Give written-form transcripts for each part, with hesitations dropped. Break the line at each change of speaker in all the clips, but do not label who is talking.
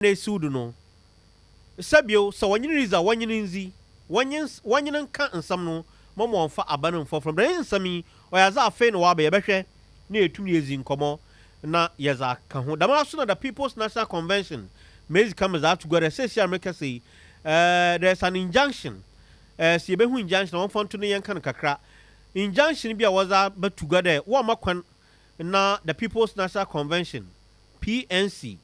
ne sudu no sabio so wanyiniza wanyininzi wanyin kan nsam no momo onfa abanin foforo bre nsami oyaza afe no wa ba yebehwe na etumi ezi nkomo na yeza ka ho dama so na the People's National Convention mezi comes out together say America say there's an injunction si behu injunction on fon to no yen kan kakra injunction bi a was but together wo makwan na the People's National Convention PNC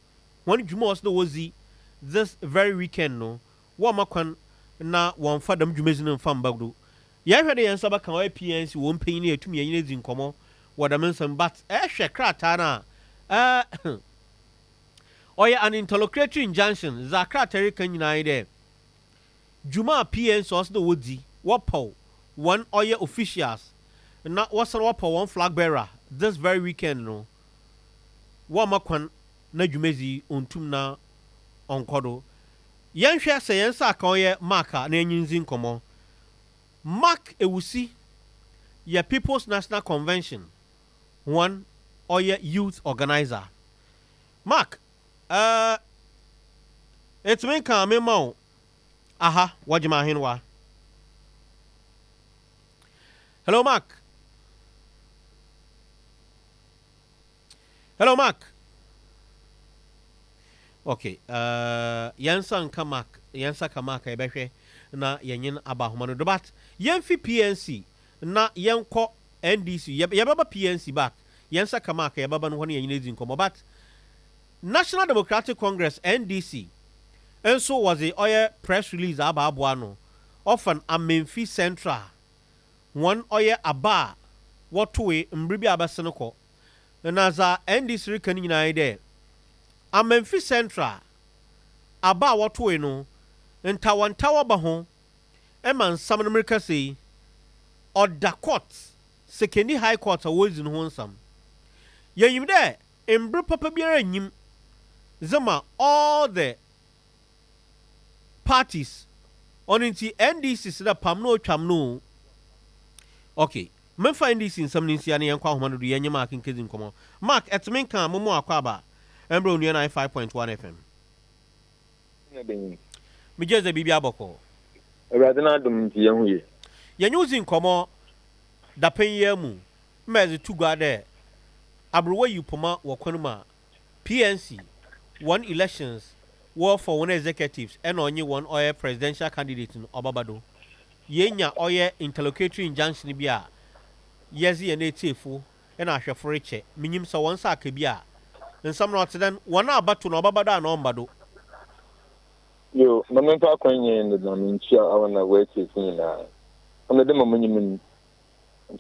one dwuma was no wozi this very weekend no wo makwan na won fa dam dwumezi no fam bagdo ya hwede yen so baka wa PNC won panyin na etumi yen ezi nkomo wada mensam but hwe krata na oya an interlocutory injunction za krata kan nyina ide dwuma PNC was no wodi wopo one oya officials na wasan wopo one flag bearer this very weekend no wo makwan na dwumezi ontum na onkodo yen hwe se yen sa kan ye marka na enyinzi nkomo mark Ewusi ya People's National Convention one oya youth organizer mark it's me kan me ma aha wajima hinwa hello mark okay yansan kamak yansa kamaka ebehwe na yenyin aba homa no dobat yenfi PNC na yenko NDC yebaba PNC back yansa kamaka yebaba no yenyin ezin komo but National Democratic Congress NDC enso was a oye press release aba aboa no often Amenfi Central one oye aba wotwe mbribi abasene ko na za NDC rekan nyina ide Amenfi Central aba wotwe no ntawantawa ba ho eman sam no merka sei oda court second high court awozi no nsam yenyim de embre papa biara nyim zama all the parties on into NDC sida pam no twam no okay memfa NDC nsam ninsia ne yenkwa homa no do yenye mark nkezi nkomo mark etmen kan momo akwa ba embre onua 95.1 FM Mijeze bibi aboko.
Ewurade na adom nti yehu ye.
Yenye uzi nkomo da penye mu. Mezi tugwa de. Abruwa yupoma wakonuma PNC one elections war for one executives and only one oil presidential candidate in Obabado. Yenya oil interlocutory injunction bia. Yezi ene tefu and ahweforiche. Minim so one sa kebia. And some not then one abatu no Obabado na Ombado.
Yo, mamempa kwenye ndo minchia awana weti sina. Amede mamunyimin.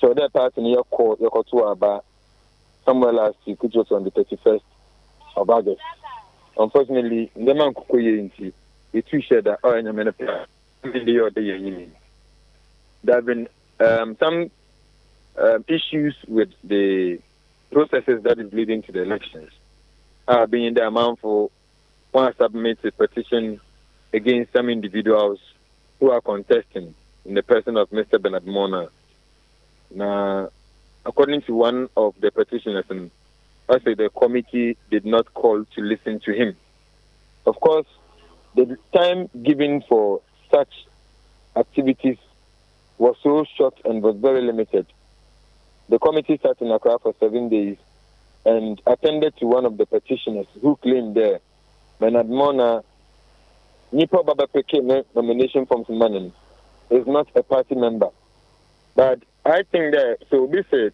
So that part in your to about somewhere last week, which was on the 31st of August. Unfortunately, the man kukuye inti. It too shared that oil and there have been some issues with the processes that is leading to the elections. Being the amount for one submit a petition against some individuals who are contesting in the person of Mr. Bernard Mona. Now, according to one of the petitioners, I say the committee did not call to listen to him. Of course, the time given for such activities was so short and was very limited. The committee sat in Accra for 7 days and attended to one of the petitioners who claimed there, Bernard Mona, Nipo Baba Peke nomination from Manin is not a party member. But I think that, so this is,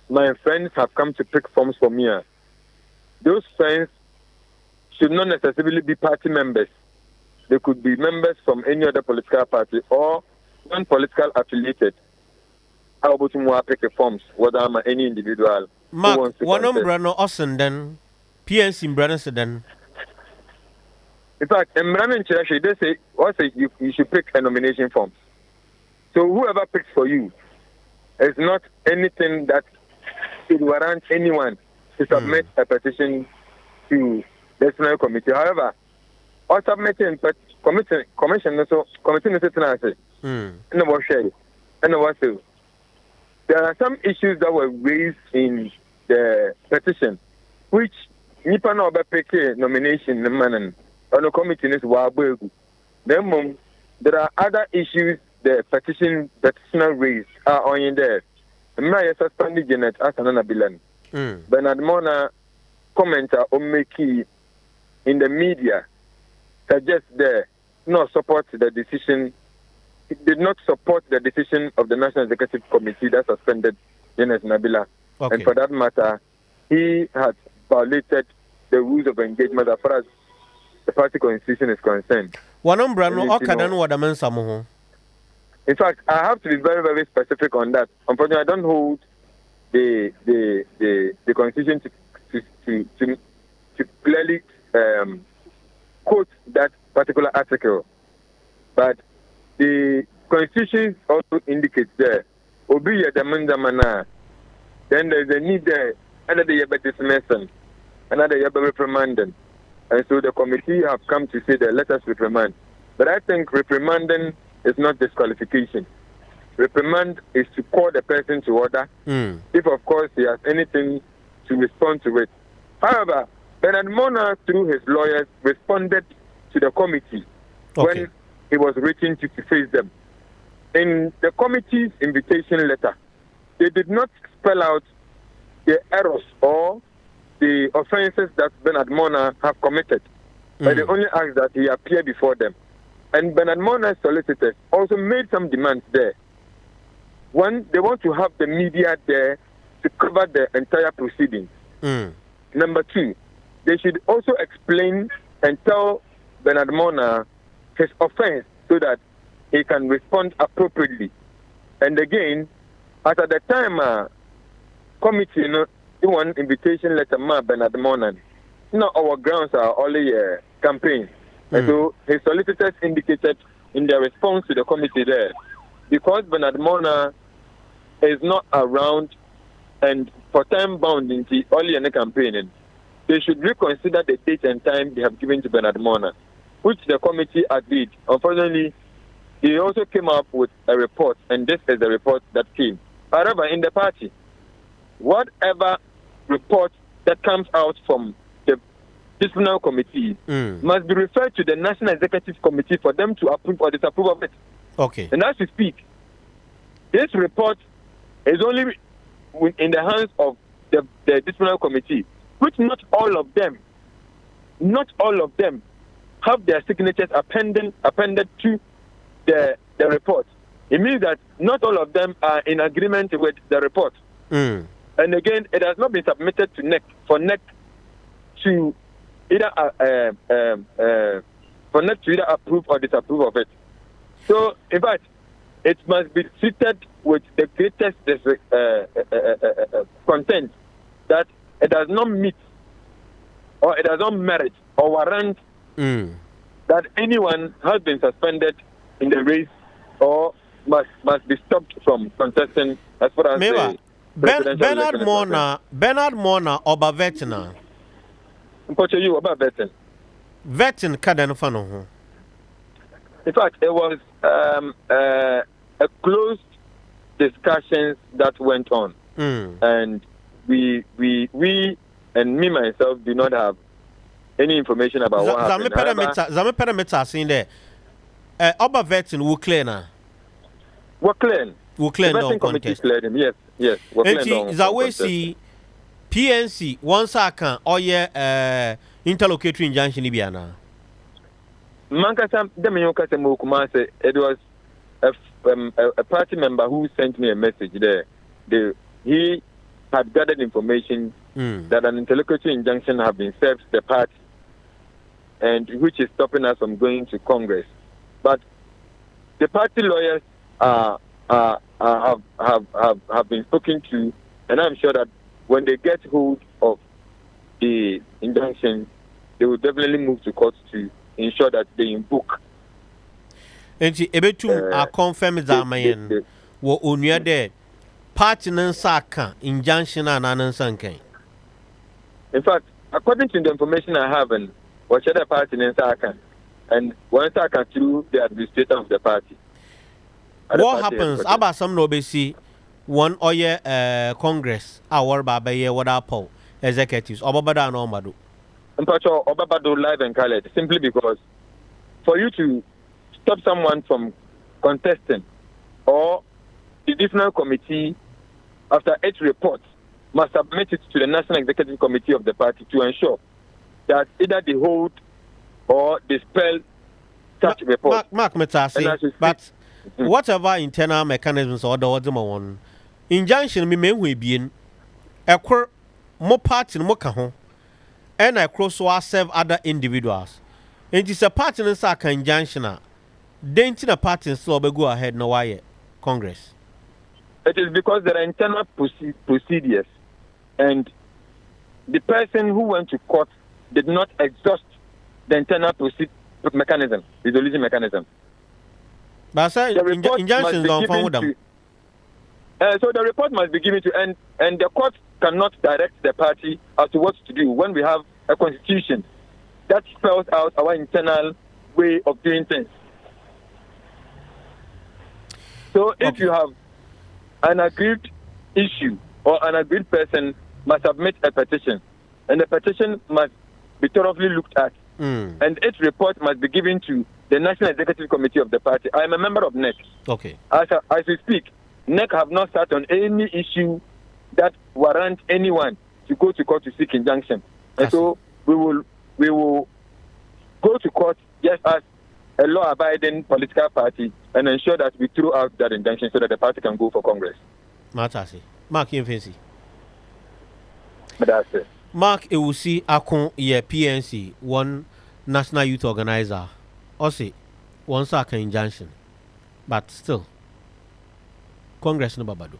my friends have come to pick forms for me. Those friends should not necessarily be party members. They could be members from any other political party or non-political affiliated. How about more pick forms, whether I'm any individual.
Mark, one umbrella Ossen then, PNC Brandon then.
In fact, in Brandon Church, they say, also you should pick a nomination form. So whoever picks for you is not anything that should warrant anyone to submit a petition to the national committee. However, or submitting commission also committee necessary. There are some issues that were raised in the petition, which Nipa no Peke nomination on the committee is Wabegu. Then there are other issues the petitioner raised are on in there. May suspended Janet as an bilan. Bernard Mona commenter on Meki in the media suggests there not support the decision. It did not support the decision of the National Executive Committee that suspended Janet Nabila.
Okay.
And for that matter, he had violated the rules of engagement as far as the party constitution is concerned. In fact, I have to be very, very specific on that. Unfortunately, I don't hold the constitution to clearly quote that particular article, but the constitution also indicates there. Obi Yadamandamana. Then there's a need there. Another year dismissal, another year reprimanding, and so the committee have come to say that let us reprimand. But I think reprimanding is not disqualification. Reprimand is to call the person to order, if of course he has anything to respond to it. However, Bernard Mona, through his lawyers, responded to the committee when he was written to face them. In the committee's invitation letter, they did not spell out the errors or the offenses that Bernard Mona have committed, but they only asked that he appear before them. And Bernard Mona's solicitors also made some demands there. One, they want to have the media there to cover the entire proceedings. Number two, they should also explain and tell Bernard Mona his offense so that he can respond appropriately. And again, at the time, committee, one invitation letter, Bernard Mona, our grounds are only campaign. And so his solicitors indicated in their response to the committee there, because Bernard Mona is not around and for time bound into only in the campaigning, they should reconsider the date and time they have given to Bernard Mona, which the committee agreed. Unfortunately, he also came up with a report, and this is the report that came. However, in the party, whatever report that comes out from the disciplinary committee must be referred to the National Executive Committee for them to approve or disapprove of it.
Okay.
And as we speak, this report is only in the hands of the disciplinary committee, which not all of them have their signatures appended to the report. It means that not all of them are in agreement with the report. And again, it has not been submitted to NEC for NEC to either approve or disapprove of it. So, in fact, it must be treated with the greatest content that it does not meet or it does not merit or warrant that anyone has been suspended in the race or must be stopped from contesting as far as the
Bernard Mona Oba Vetina.
You about Vetin.
Vetin Kadan Fano.
In fact, it was a closed discussions that went on, and we and me myself do not have any information about what happened.
Zame parameter saying there. Oba Vetin will clear now.
We're clear.
We'll clear down contest.
Yes. We're clear down.
Zawesi PNC once I can interlocutory injunction Ibiana.
Mankasa Demeyoka Semokuma, it was a party member who sent me a message there. He had gathered information that an interlocutory injunction had been served to the party, and which is stopping us from going to Congress. But the party lawyers have been spoken to, and I'm sure that when they get hold of the injunction, they will definitely move to court to ensure that they invoke.
And ebetu are confirmed that mayen wo onua de party nansaka injunction and anansanken.
In fact, according to the information I have, and what the party nansaka and one saka through the administrator of the party.
What happens about some nobody one oye Congress our baba ye what apple executives obabada no madu.
Mpacho Obabado live and colored, simply because for you to stop someone from contesting, or the divisional committee, after its report, must submit it to the National Executive Committee of the party to ensure that either they hold or dispel such report.
Mark Metasi, but whatever internal mechanisms or the other one, injunction me being a more party no more and I cross serve other individuals. It is a party in Saka injunction. Then a party still go ahead no why Congress.
It is because there are internal procedures, and the person who went to court did not exhaust the internal mechanism, resolution mechanism.
But sir, injunctions don't follow them.
So the report must be given to, and the court cannot direct the party as to what to do when we have a constitution that spells out our internal way of doing things. So if you have an agreed issue or an agreed person must submit a petition, and the petition must be thoroughly looked at, and its report must be given to the National Executive Committee of the party. I am a member of NEC.
Okay.
As we speak, NEC have not sat on any issue that warrant anyone to go to court to seek injunction. And so we will go to court just as a law-abiding political party and ensure that we throw out that injunction so that the party can go for Congress.
Mark Infancy.
But that's it.
Mark Ewusi Arko, PNC, one National Youth Organiser. Also, one Saka injunction. But still, Congress no babado.